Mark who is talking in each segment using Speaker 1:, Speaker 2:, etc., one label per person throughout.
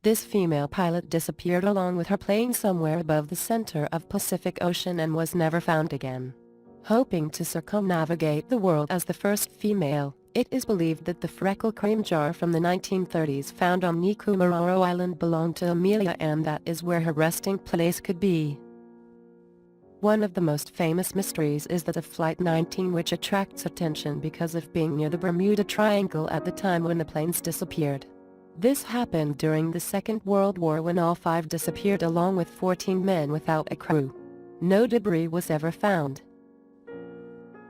Speaker 1: This female pilot disappeared along with her plane somewhere above the center of Pacific Ocean and was never found again. Hoping to circumnavigate the world as the first female, it is believed that the freckle cream jar from the 1930s found on Nikumaroro Island belonged to Amelia, and that is where her resting place could be. One of the most famous mysteries is that of Flight 19, which attracts attention because of being near the Bermuda Triangle at the time when the planes disappeared. This happened during the Second World War when all 5 disappeared along with 14 men without a crew. No debris was ever found.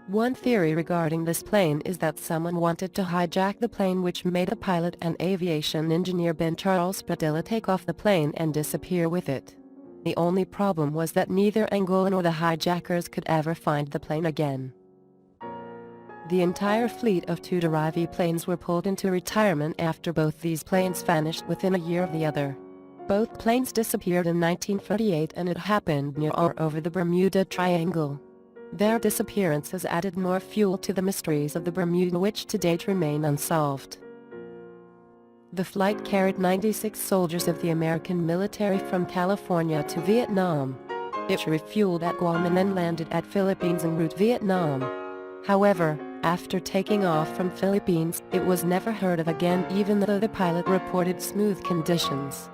Speaker 1: One theory regarding this plane is that someone wanted to hijack the plane, which made the pilot and aviation engineer Ben Charles Padilla take off the plane and disappear with it. The only problem was that neither Angola nor the hijackers could ever find the plane again. The entire fleet of 2 Derive planes were pulled into retirement after both these planes vanished within a year of the other. Both planes disappeared in 1938, and it happened near or over the Bermuda Triangle. Their disappearance has added more fuel to the mysteries of the Bermuda, which to date remain unsolved. The flight carried 96 soldiers of the American military from California to Vietnam. It refueled at Guam and then landed at Philippines en route Vietnam. However, after taking off from Philippines, it was never heard of again, even though the pilot reported smooth conditions.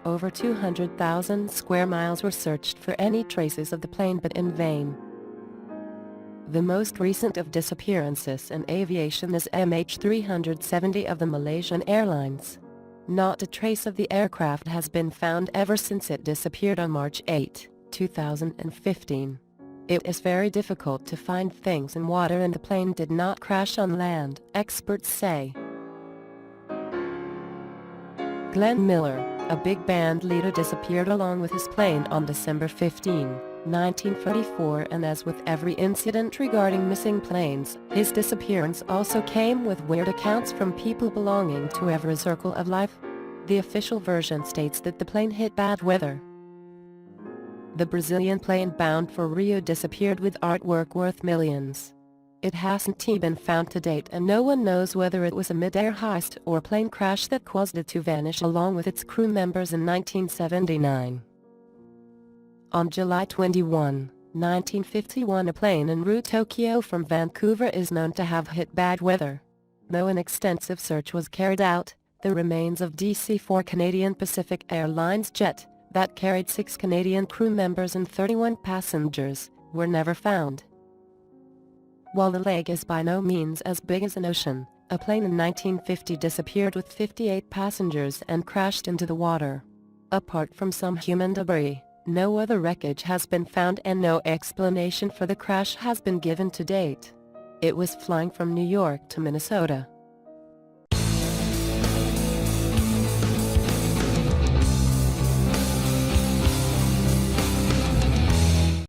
Speaker 1: Over 200,000 square miles were searched for any traces of the plane, but in vain. The most recent of disappearances in aviation is MH370 of the Malaysian Airlines. Not a trace of the aircraft has been found ever since it disappeared on March 8, 2015. It is very difficult to find things in water, and the plane did not crash on land, experts say. Glenn Miller, a big band leader, disappeared along with his plane on December 15, 1944, and as with every incident regarding missing planes, his disappearance also came with weird accounts from people belonging to every circle of life. The official version states that the plane hit bad weather. The Brazilian plane bound for Rio disappeared with artwork worth millions. It hasn't been found to date, and no one knows whether it was a mid-air heist or plane crash that caused it to vanish along with its crew members in 1979. On July 21, 1951, a plane en route Tokyo from Vancouver is known to have hit bad weather. Though an extensive search was carried out, the remains of DC-4 Canadian Pacific Airlines jet, that carried 6 Canadian crew members and 31 passengers, were never found. While the lake is by no means as big as an ocean, a plane in 1950 disappeared with 58 passengers and crashed into the water. Apart from some human debris, no other wreckage has been found, and no explanation for the crash has been given to date. It was flying from New York to Minnesota.